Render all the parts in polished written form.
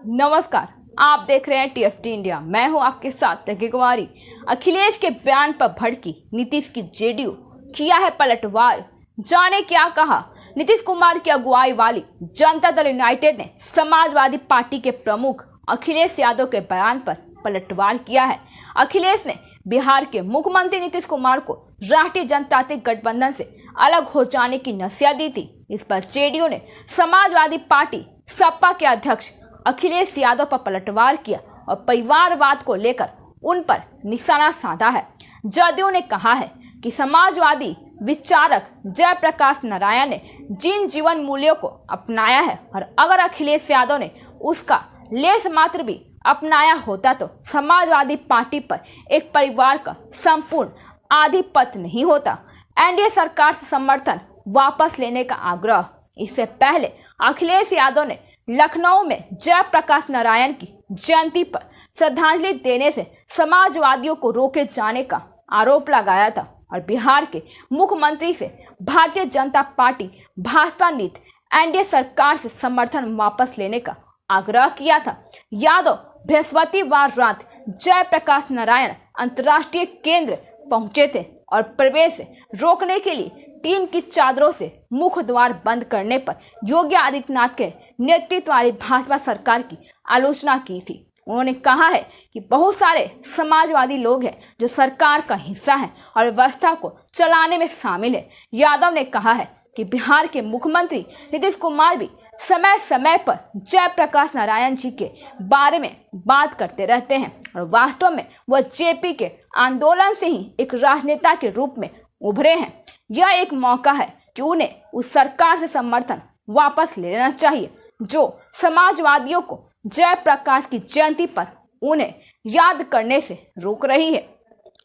नमस्कार, आप देख रहे हैं टीएफटी इंडिया। मैं हूं आपके साथ तकी कुमारी। अखिलेश के बयान पर भड़की नीतीश की जेडीयू, किया है पलटवार। जाने क्या कहा। नीतीश कुमार की अगुवाई वाली जनता दल यूनाइटेड ने समाजवादी पार्टी के प्रमुख अखिलेश यादव के बयान पर पलटवार किया है। अखिलेश ने बिहार के मुख्यमंत्री नीतीश कुमार को राष्ट्रीय जनतांत्रिक गठबंधन से अलग हो जाने की नसीहत दी थी। इस पर जेडीयू ने समाजवादी पार्टी सपा के अध्यक्ष अखिलेश यादव पर पलटवार किया और परिवारवाद को लेकर उन पर निशाना साधा है। जदयू ने कहा है कि समाजवादी विचारक जयप्रकाश नारायण ने जिन जीवन मूल्यों को अपनाया है और अगर अखिलेश यादव ने उसका लेस मात्र भी अपनाया होता तो समाजवादी पार्टी पर एक परिवार का संपूर्ण आधिपत्य नहीं होता। एनडीए सरकार से समर्थन वापस लेने का आग्रह। इससे पहले अखिलेश यादव ने लखनऊ में जयप्रकाश नारायण की जयंती पर श्रद्धांजलि देने से समाजवादियों को रोके जाने का आरोप लगाया था और बिहार के मुख्यमंत्री से भारतीय जनता पार्टी भाजपा नीति एनडीए सरकार से समर्थन वापस लेने का आग्रह किया था। यादव बृहस्पतिवार रात जयप्रकाश नारायण अंतर्राष्ट्रीय केंद्र पहुंचे थे और प्रवेश रोकने के लिए टीम की चादरों से मुख्य द्वार बंद करने पर योगी आदित्यनाथ के नेतृत्व वाली भाजपा सरकार की आलोचना की थी। उन्होंने कहा है कि बहुत सारे समाजवादी लोग हैं जो सरकार का हिस्सा हैं और व्यवस्था को चलाने में शामिल है। यादव ने कहा है कि बिहार के मुख्यमंत्री नीतीश कुमार भी समय समय पर जयप्रकाश नारायण जी के बारे में बात करते रहते हैं और वास्तव में वह जेपी के आंदोलन से ही एक राजनेता के रूप में उभरे हैं। यह एक मौका है कि उन्हें उस सरकार से समर्थन वापस ले लेना चाहिए जो समाजवादियों को जयप्रकाश की जयंती पर उन्हें याद करने से रोक रही है।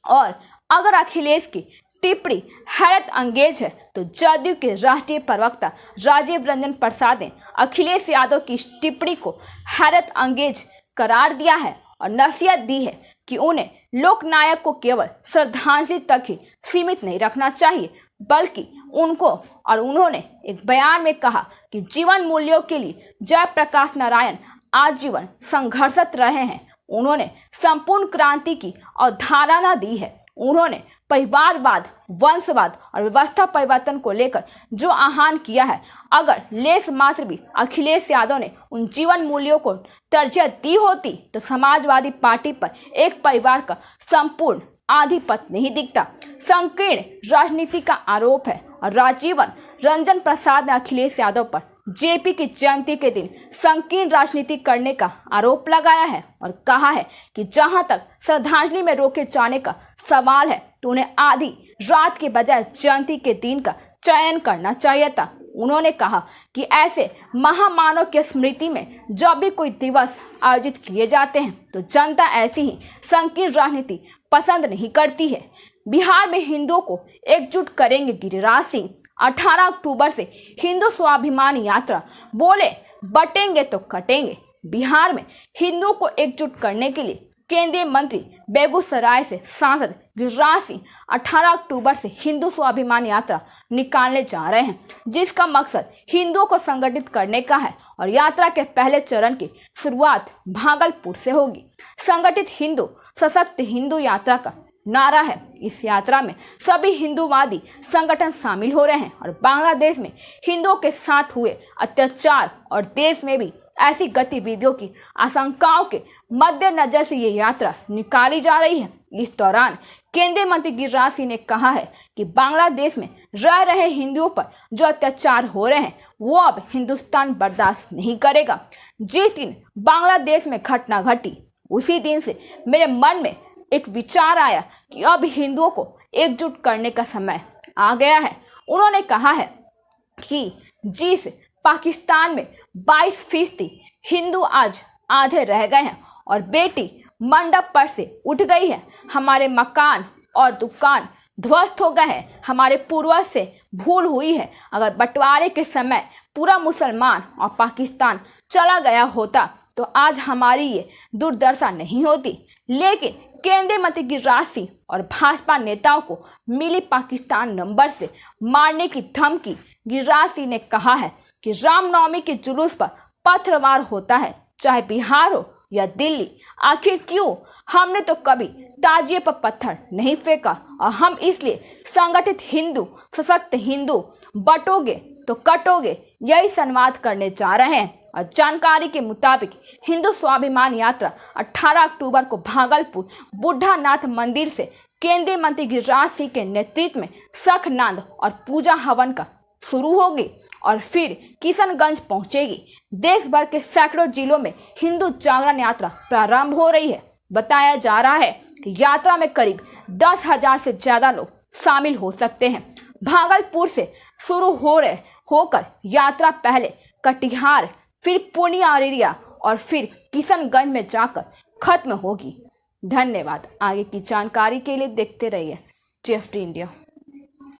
और अगर अखिलेश की टिप्पणी हैरत अंगेज है तो जदयू के राष्ट्रीय प्रवक्ता राजीव रंजन प्रसाद ने अखिलेश यादव की इस टिप्पणी को हैरत अंगेज करार दिया है और नसीहत दी है कि उन्हें लोकनायक को केवल श्रद्धांजलि तक ही सीमित नहीं रखना चाहिए बल्कि उन्होंने एक बयान में कहा कि जीवन मूल्यों के लिए जयप्रकाश नारायण आजीवन संघर्षरत रहे हैं। उन्होंने संपूर्ण क्रांति की अवधारणा दी है। उन्होंने परिवारवाद, वंशवाद और व्यवस्था परिवर्तन को लेकर जो आह्वान किया है, अगर लेस मात्र भी अखिलेश यादव ने उन जीवन मूल्यों को तरजीह दी होती तो समाजवादी पार्टी पर एक परिवार का संपूर्ण आधिपत्य नहीं दिखता। संकीर्ण राजनीति का आरोप है और राजीवन रंजन प्रसाद ने अखिलेश यादव पर जेपी की जयंती के दिन संकीर्ण राजनीति करने का आरोप लगाया है और कहा है कि जहां तक श्रद्धांजलि में रोके जाने का सवाल है तो उन्हें आधी रात के बजाय जयंती के दिन का चयन करना चाहिए था। उन्होंने कहा कि ऐसे महामानव की स्मृति में जब भी कोई दिवस आयोजित किए जाते हैं तो जनता ऐसी ही संकीर्ण राजनीति पसंद नहीं करती है। बिहार में हिंदुओं को एकजुट करेंगे गिरिराज सिंह। 18 अक्टूबर से हिंदू स्वाभिमान यात्रा, बोले बटेंगे तो कटेंगे। बिहार में हिंदुओं को एकजुट करने के लिए केंद्रीय मंत्री बेगूसराय से सांसद गिरिराज सिंह 18 अक्टूबर से हिंदू स्वाभिमान यात्रा निकालने जा रहे हैं जिसका मकसद हिंदुओं को संगठित करने का है और यात्रा के पहले चरण की शुरुआत भागलपुर से होगी। संगठित हिंदू सशक्त हिंदू यात्रा का नारा है। इस यात्रा में सभी हिंदूवादी संगठन शामिल हो रहे हैं और बांग्लादेश में हिंदुओं के साथ हुए अत्याचार और देश में भी ऐसी गतिविधियों की आशंकाओं के मद्देनजर से ये यात्रा निकाली जा रही है। इस दौरान केंद्रीय मंत्री गिरिराज सिंह ने कहा है कि बांग्लादेश में रह रहे हिंदुओं पर जो अत्याचार हो रहे हैं वो अब हिंदुस्तान बर्दाश्त नहीं करेगा। जिस दिन बांग्लादेश में घटना घटी उसी दिन से मेरे मन में एक विचार आया कि अब हिंदुओं को एकजुट करने का समय आ गया है। उन्होंने कहा है कि जिस पाकिस्तान में 22% हिंदू आज आधे रह गए हैं और बेटी मंडप पर से उठ गई है, हमारे मकान और दुकान ध्वस्त हो गए हैं, हमारे पूर्वज से भूल हुई है। अगर बंटवारे के समय पूरा मुसलमान और पाकिस्तान चला गया होता तो आज हमारी ये दुर्दशा नहीं होती। लेकिन केंद्रीय मंत्री गिरिराज सिंह और भाजपा नेताओं को मिली पाकिस्तान नंबर से मारने की धमकी। गिरिराज सिंह ने कहा है कि रामनवमी के जुलूस पर पथराव होता है चाहे बिहार हो या दिल्ली। आखिर क्यों? हमने तो कभी ताजिए पर पत्थर नहीं फेंका और हम इसलिए संगठित हिंदू, सशक्त हिंदू, बटोगे तो कटोगे, यही संवाद करने जा रहे हैं। और जानकारी के मुताबिक हिंदू स्वाभिमान यात्रा 18 अक्टूबर को भागलपुर बुढ़ा नाथ मंदिर से केंद्रीय मंत्री गिरिराज सिंह के नेतृत्व में सखनांद और पूजा हवन का शुरू होगी और फिर किशनगंज पहुंचेगी। देश भर के सैकड़ों जिलों में हिंदू जागरण यात्रा प्रारंभ हो रही है। बताया जा रहा है कि यात्रा में करीब 10,000 से ज्यादा लोग शामिल हो सकते हैं। भागलपुर से शुरू होकर यात्रा पहले कटिहार, फिर पूर्णिया, अररिया और फिर किशनगंज में जाकर खत्म होगी। धन्यवाद। आगे की जानकारी के लिए देखते रहिए TFT इंडिया।